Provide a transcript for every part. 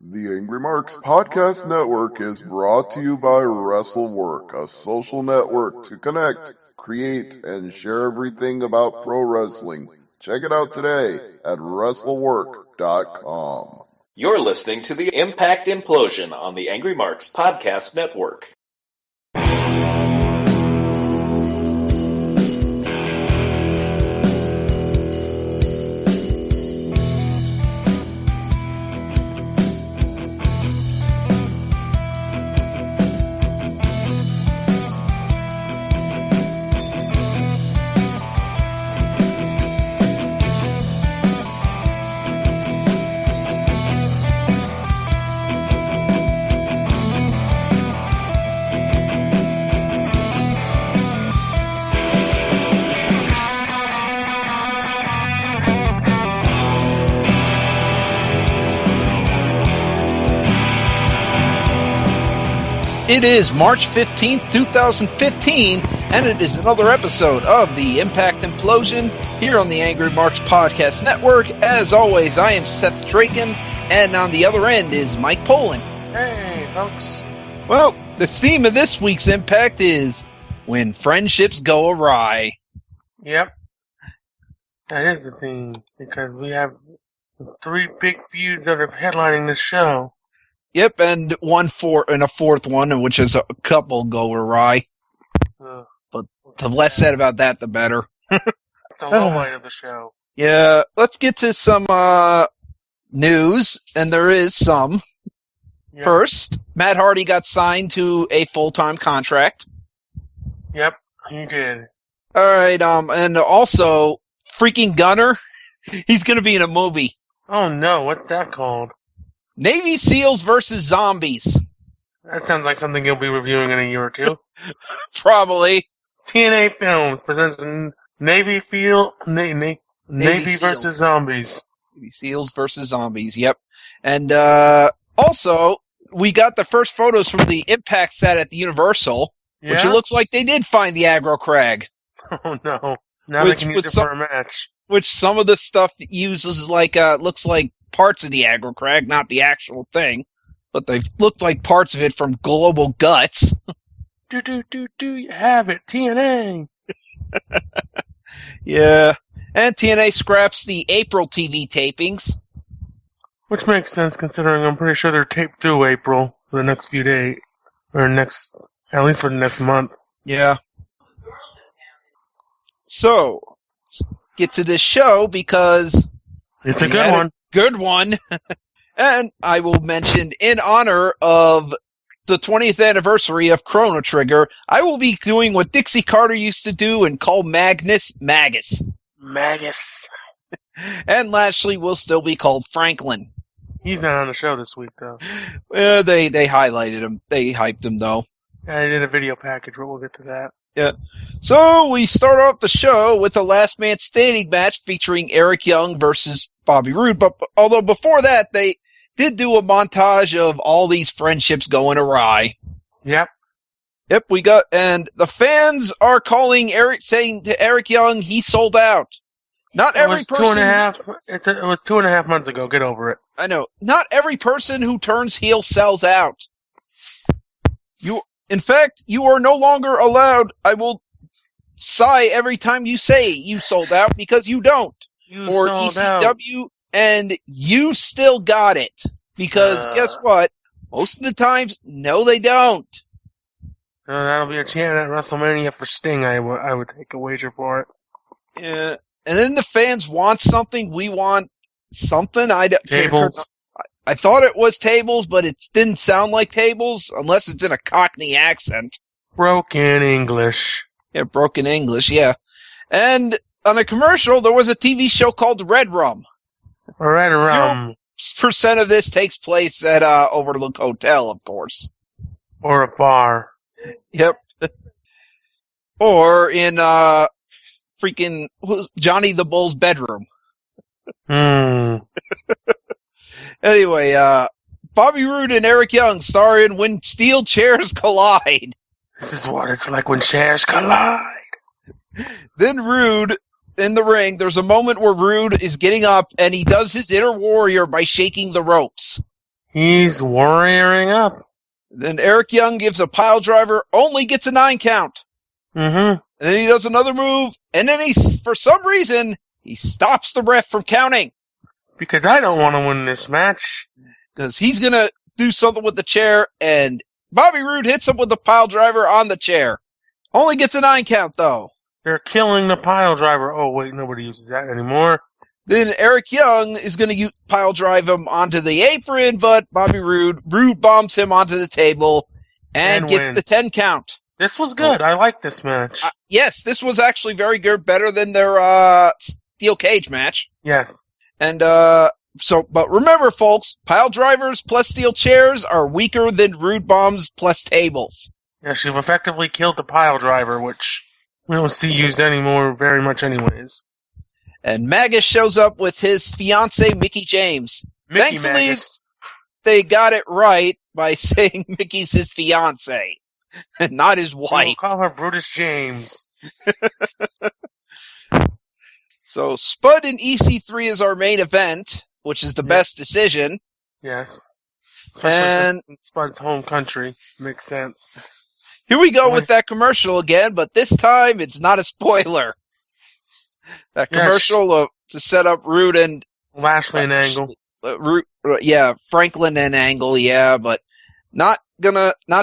The Angry Marks Podcast Network is brought to you by WrestleWork, a social network to connect, create, and share everything about pro wrestling. Check it out today at WrestleWork.com. You're listening to the Impact Implosion on the Angry Marks Podcast Network. It is March 15th, 2015, and it is another episode of the Impact Implosion here on the Angry Marks Podcast Network. As always, I am Seth Draken, and on the other end is Mike Poland. Hey, folks. Well, the theme of this week's Impact is When Friendships Go Awry. Yep. That is the theme, because we have three big feuds that are headlining this show. Yep, and a fourth one, which is a couple go awry. But the less said about that, the better. It's the low light of the show. Yeah, let's get to some news, and there is some. Yep. First, Matt Hardy got signed to a full-time contract. Yep, he did. Alright, and also, freaking Gunner, he's gonna be in a movie. Oh no, what's that called? Navy SEALs versus Zombies. That sounds like something you'll be reviewing in a year or two. Probably. TNA Films presents Navy versus Zombies. Navy SEALs versus Zombies, yep. And, also, we got the first photos from the Impact set at the Universal, which it looks like they did find the Aggro Crag. Oh no. Now they can use it for a match. Which some of the stuff uses looks like parts of the Aggro Crag, not the actual thing. But they looked like parts of it from Global Guts. Do you have it, TNA? Yeah. And TNA scraps the April TV tapings. Which makes sense, considering I'm pretty sure they're taped through April for the next few days. Or at least for the next month. Yeah. So, let's get to this show because it's a good one. Good one. And I will mention, in honor of the 20th anniversary of Chrono Trigger, I will be doing what Dixie Carter used to do and call Magnus Magus. Magus. And Lashley will still be called Franklin. He's not on the show this week, though. They highlighted him. They hyped him, though. Yeah, they did a video package, but we'll get to that. Yeah. So we start off the show with a last man standing match featuring Eric Young versus Bobby Roode. But although before that, they did do a montage of all these friendships going awry. Yep. Yep, and the fans are saying to Eric Young, he sold out. Not every person. It was 2.5 months ago. Get over it. I know. Not every person who turns heel sells out. In fact, you are no longer allowed. I will sigh every time you say you sold out because you don't. Or ECW, and you still got it. Because guess what? Most of the times, no, they don't. That'll be a chant at WrestleMania for Sting. I would take a wager for it. Yeah. And then the fans want something. We want something. Tables. I thought it was tables, but it didn't sound like tables, unless it's in a Cockney accent. Broken English. Yeah, broken English, yeah. And on a commercial, there was a TV show called Red Rum. Red Rum. 0% of this takes place at Overlook Hotel, of course. Or a bar. Yep. Or in freaking Johnny the Bull's bedroom. Anyway, Bobby Roode and Eric Young star in When Steel Chairs Collide. This is what it's like when chairs collide. Then Roode in the ring, there's a moment where Roode is getting up and he does his inner warrior by shaking the ropes. He's warrioring up. Then Eric Young gives a pile driver, only gets a 9 count. Mm-hmm. And then he does another move, and then for some reason, he stops the ref from counting. Because I don't want to win this match. Because he's going to do something with the chair, and Bobby Roode hits him with the pile driver on the chair. Only gets a 9 count, though. They're killing the pile driver. Oh, wait, nobody uses that anymore. Then Eric Young is going to pile drive him onto the apron, but Bobby Roode bombs him onto the table and gets wins. the 10 count. This was good. I like this match. Yes, this was actually very good, better than their steel cage match. Yes. And but remember, folks, pile drivers plus steel chairs are weaker than Roode bombs plus tables. Yes, you've effectively killed the pile driver, which we don't see used anymore very much anyways. And Magus shows up with his fiancée, Mickie James. Mickey Thankfully, Magus. they got it right by saying Mickey's his fiancée, and not his wife. We'll call her Brutus James. So Spud and EC3 is our main event, which is the best decision. Yes. Especially since Spud's home country. Makes sense. Here we go with that commercial again, but this time it's not a spoiler. That commercial to set up Roode and Lashley and Angle. Franklin and Angle, but not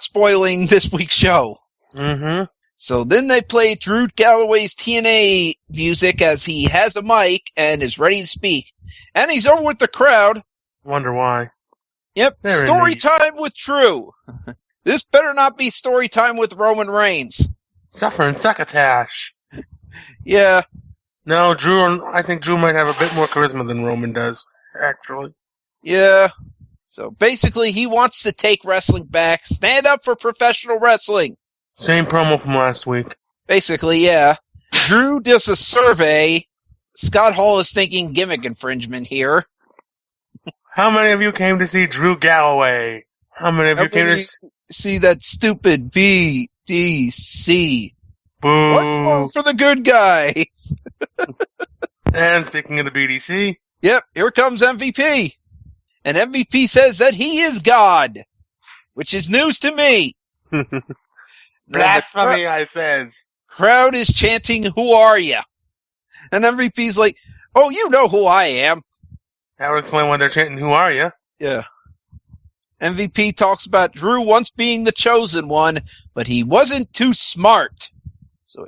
spoiling this week's show. Mm-hmm. So then they play Drew Galloway's TNA music as he has a mic and is ready to speak. And he's over with the crowd. Wonder why. Yep, story time with Drew. This better not be story time with Roman Reigns. Suffering succotash. Yeah. No, I think Drew might have a bit more charisma than Roman does, actually. Yeah. So basically, he wants to take wrestling back, stand up for professional wrestling. Same promo from last week. Basically, yeah. Drew does a survey. Scott Hall is thinking gimmick infringement here. How many of you came to see Drew Galloway? How many of you came to see that stupid BDC? Boo. One more for the good guys. And speaking of the BDC. Yep, here comes MVP. And MVP says that he is God, which is news to me. Blasphemy, I says. Crowd is chanting, "Who are ya?" And MVP's like, "Oh, you know who I am." That would explain why they're chanting, "Who are ya?" Yeah. MVP talks about Drew once being the chosen one, but he wasn't too smart. So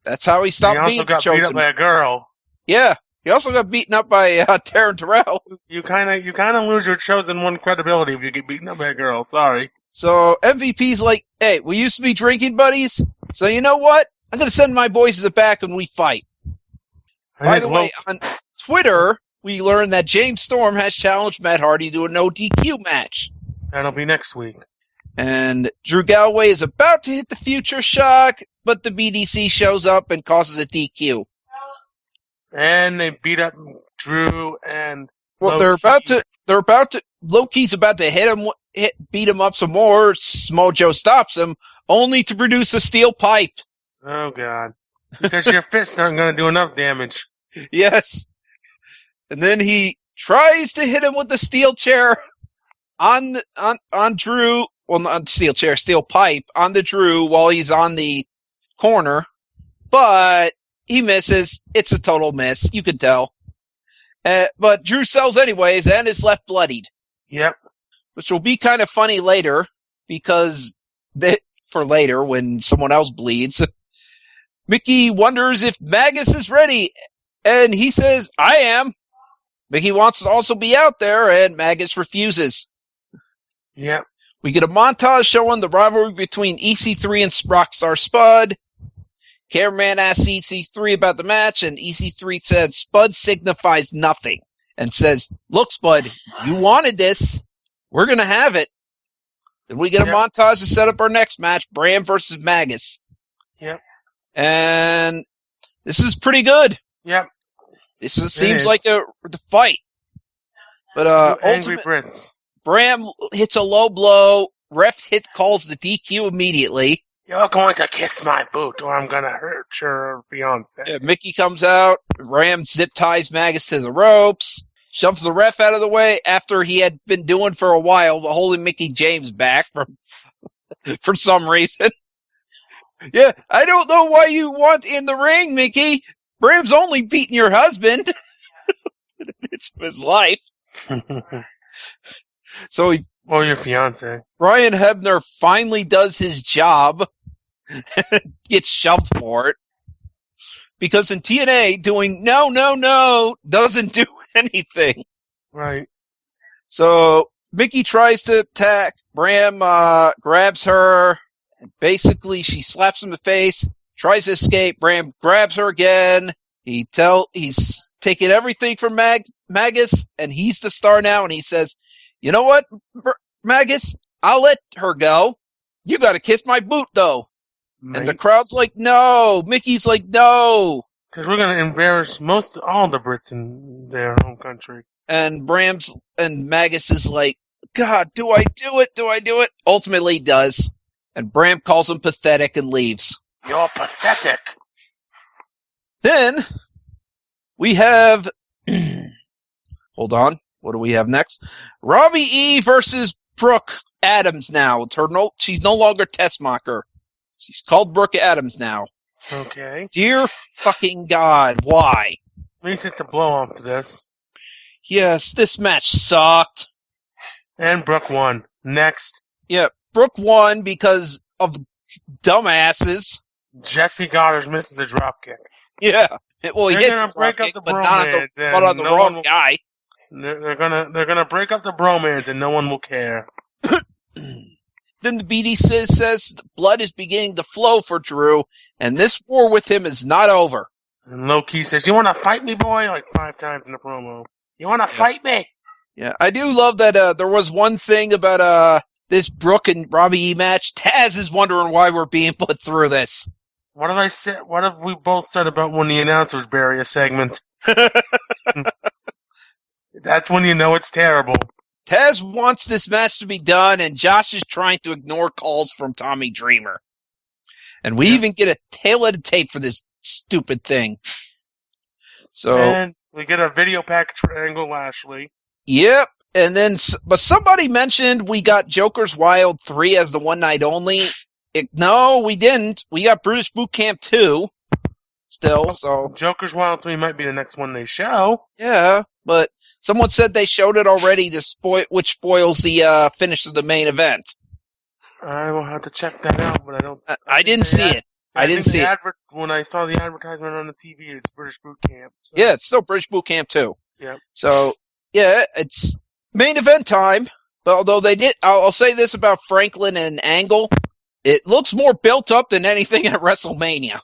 that's how he stopped being the chosen one. He also got beat up by a girl. Yeah. He also got beaten up by Taryn Terrell. You kind of lose your chosen one credibility if you get beaten up by a girl. Sorry. So MVP's like, "Hey, we used to be drinking buddies, so you know what? I'm going to send my boys to the back and we fight." By the way, on Twitter, we learned that James Storm has challenged Matt Hardy to a no DQ match. That'll be next week. And Drew Galloway is about to hit the Future Shock, but the BDC shows up and causes a DQ. And they beat up Drew and they're about to Loki's about to beat him up some more. Smojo stops him, only to produce a steel pipe. Oh God. Because your fists aren't going to do enough damage. Yes. And then he tries to hit him with the steel chair on Drew. Well, not steel chair, steel pipe on the Drew while he's on the corner. But he misses. It's a total miss. You can tell. But Drew sells anyways and is left bloodied. Yep. Which will be kind of funny later because for later when someone else bleeds. Mickey wonders if Magus is ready, and he says, "I am." Mickey wants to also be out there, and Magus refuses. Yep. We get a montage showing the rivalry between EC3 and Rockstar Spud. Cameraman asks EC3 about the match, and EC3 said Spud signifies nothing, and says, "Look, Spud, you wanted this. We're going to have it." Then we get a montage to set up our next match, Bram versus Magus. Yep. And this is pretty good. Yep. This seems like the fight. But Angry Brits. Bram hits a low blow. Ref calls the DQ immediately. "You're going to kiss my boot or I'm going to hurt your fiancé." Mickey comes out. Bram zip ties Magus to the ropes. shoves the ref out of the way after he had been doing for a while, holding Mickey James back for some reason. Yeah, I don't know why you want in the ring, Mickey. Bram's only beating your husband. It's his life. So or your fiance. Brian Hebner finally does his job. Gets shoved for it. Because in TNA, doing no doesn't do anything. Right. So Mickey tries to attack. Bram grabs her. And basically, she slaps him in the face. Tries to escape. Bram grabs her again. He's taking everything from Magus, and he's the star now. And he says, "You know what, Magus? I'll let her go. You got to kiss my boot, though." Mate. And the crowd's like, "No." Mickey's like, "No." Because we're going to embarrass all the Brits in their home country. And Magus is like, "God, do I do it? Do I do it?" Ultimately, he does. And Bram calls him pathetic and leaves. You're pathetic. Then we have, hold on, what do we have next? Robbie E versus Brooke Adams now. She's no longer Tessmacher. She's called Brooke Adams now. Okay. Dear fucking God, why? At least it's a blow-off to this. Yes, this match sucked. And Brooke won. Next. Yeah, Brooke won because of dumbasses. Jesse Goddard misses a dropkick. Yeah. Well, he hits a dropkick, but not on the wrong guy. They're gonna break up the bromance, and no one will care. Then the BD says blood is beginning to flow for Drew, and this war with him is not over. And Low-Key says, "You want to fight me, boy?" Like 5 times in the promo. You want to fight me? Yeah, I do love that there was one thing about this Brooke and Robbie E match. Taz is wondering why we're being put through this. What have I said? What have we both said about when the announcers bury a segment? That's when you know it's terrible. Taz wants this match to be done, and Josh is trying to ignore calls from Tommy Dreamer. And we even get a tail-ended tape for this stupid thing. And we get a video package for Angle Lashley. Yep. And then, but somebody mentioned we got Joker's Wild 3 as the one night only. No, we didn't. We got British Boot Camp 2 still, so. Joker's Wild 3 might be the next one they show. Yeah, but someone said they showed it already which spoils the finish of the main event. I will have to check that out, but I don't. I didn't see it. I didn't see it. When I saw the advertisement on the TV, it's British Boot Camp. So. Yeah, it's still British Boot Camp 2. Yeah. So, yeah, it's main event time. But although I'll say this about Franklin and Angle. It looks more built up than anything at WrestleMania.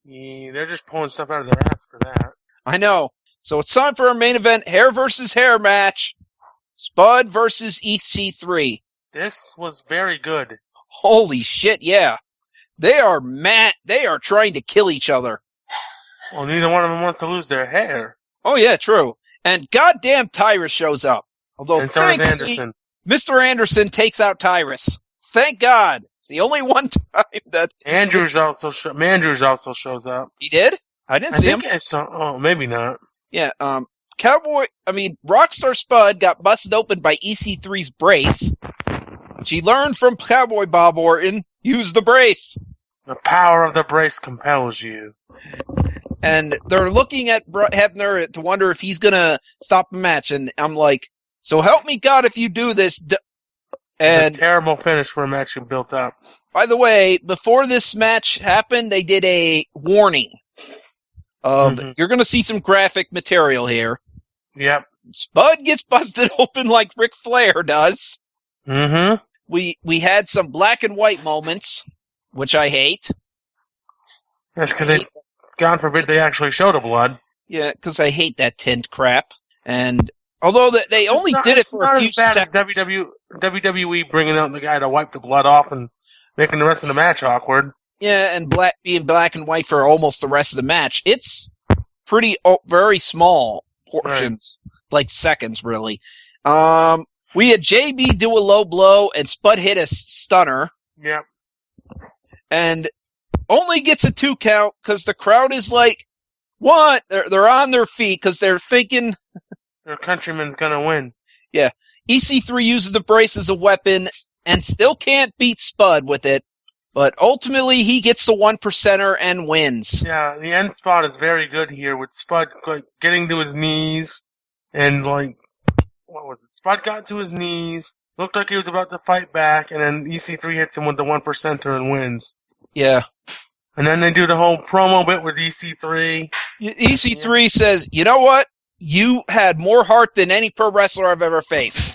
Yeah, they're just pulling stuff out of their ass for that. I know. So it's time for our main event, hair versus hair match. Spud versus EC3. This was very good. Holy shit, yeah. They are mad. They are trying to kill each other. Well, neither one of them wants to lose their hair. Oh yeah, true. And goddamn Tyrus shows up. Although and so does Anderson. Mr. Anderson takes out Tyrus. Thank God. It's the only one time that Andrews also shows up. He did? I didn't see him. Maybe not. Yeah, Rockstar Spud got busted open by EC3's brace, which he learned from Cowboy Bob Orton. Use the brace. The power of the brace compels you. And they're looking at Hebner to wonder if he's gonna stop the match, and I'm like, so help me God if you do this. And a terrible finish for a match you built up. By the way, before this match happened, they did a warning of you're going to see some graphic material here. Yep. Spud gets busted open like Ric Flair does. Mm-hmm. We had some black and white moments, which I hate. That's because God forbid they actually show the blood. Yeah, because I hate that tint crap. And although they only did it for a few seconds. WWE bringing out the guy to wipe the blood off and making the rest of the match awkward. Yeah, and being black and white for almost the rest of the match. It's very small portions, like seconds, really. We had JB do a low blow, and Spud hit a stunner. Yep. And only gets a 2 count because the crowd is like, what? They're on their feet because they're thinking... Their countryman's gonna win. Yeah. EC3 uses the brace as a weapon and still can't beat Spud with it, but ultimately he gets the 1%er and wins. Yeah, the end spot is very good here with Spud getting to his knees and what was it? Spud got to his knees, looked like he was about to fight back, and then EC3 hits him with the 1%er and wins. Yeah. And then they do the whole promo bit with EC3. EC3 says, you know what? You had more heart than any pro wrestler I've ever faced.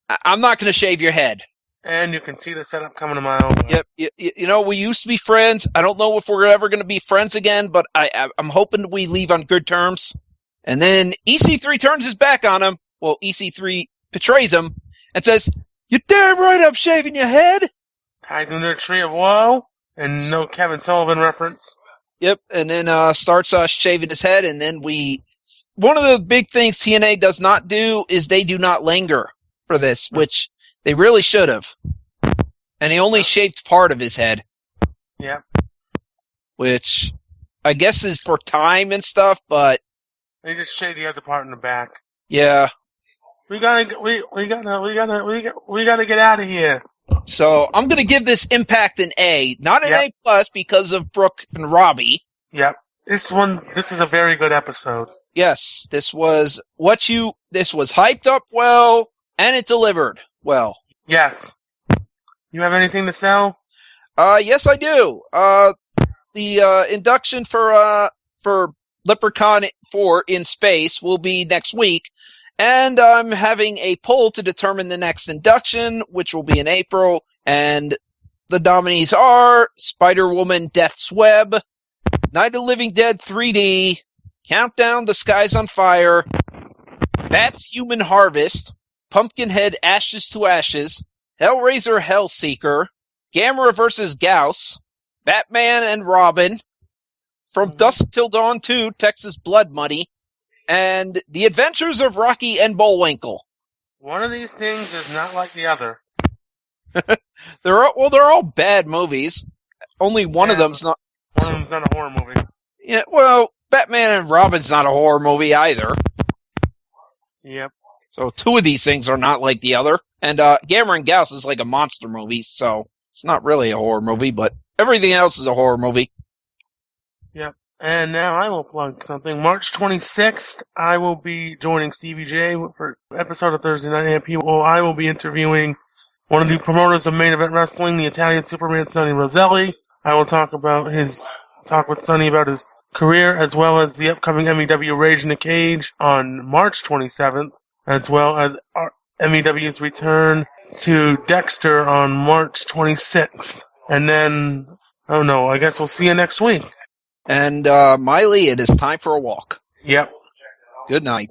I'm not going to shave your head. And you can see the setup coming a mile away. Yep. You know, we used to be friends. I don't know if we're ever going to be friends again, but I'm hoping we leave on good terms. And then EC3 turns his back on him. Well, EC3 betrays him and says, "You're damn right I'm shaving your head." Ties him to a tree of woe. And no Kevin Sullivan reference. Yep, and then starts shaving his head, and then one of the big things TNA does not do is they do not linger for this, which they really should have. And he only shaved part of his head. Yep. Which I guess is for time and stuff, but they just shaved the other part in the back. Yeah. We gotta get out of here. So I'm going to give this Impact an A, not an A plus because of Brooke and Robbie. Yep. This is a very good episode. Yes, this was hyped up well and it delivered well. Yes. You have anything to sell? Yes, I do. The induction for Leprechaun 4 in space will be next week. And I'm having a poll to determine the next induction, which will be in April. And the nominees are Spider-Woman Death's Web, Night of the Living Dead 3D, Countdown The Sky's on Fire, Bats Human Harvest, Pumpkinhead Ashes to Ashes, Hellraiser Hellseeker, Gamera vs. Gauss, Batman and Robin, From Dusk Till Dawn 2, Texas Blood Money, and The Adventures of Rocky and Bullwinkle. One of these things is not like the other. They're all bad movies. Only one of them's not. One of them's not a horror movie. Yeah, well, Batman and Robin's not a horror movie either. Yep. So 2 of these things are not like the other. And Gamera and Gauss is like a monster movie, so it's not really a horror movie, but everything else is a horror movie. Yep. And now I will plug something. March 26th, I will be joining Stevie J for an episode of Thursday Night AMP. Well, I will be interviewing one of the promoters of Main Event Wrestling, the Italian Superman, Sonny Roselli. I will talk with Sonny about his career, as well as the upcoming MEW Rage in the Cage on March 27th, as well as MEW's return to Dexter on March 26th. And then, I guess we'll see you next week. And Miley, it is time for a walk. Yep. Good night.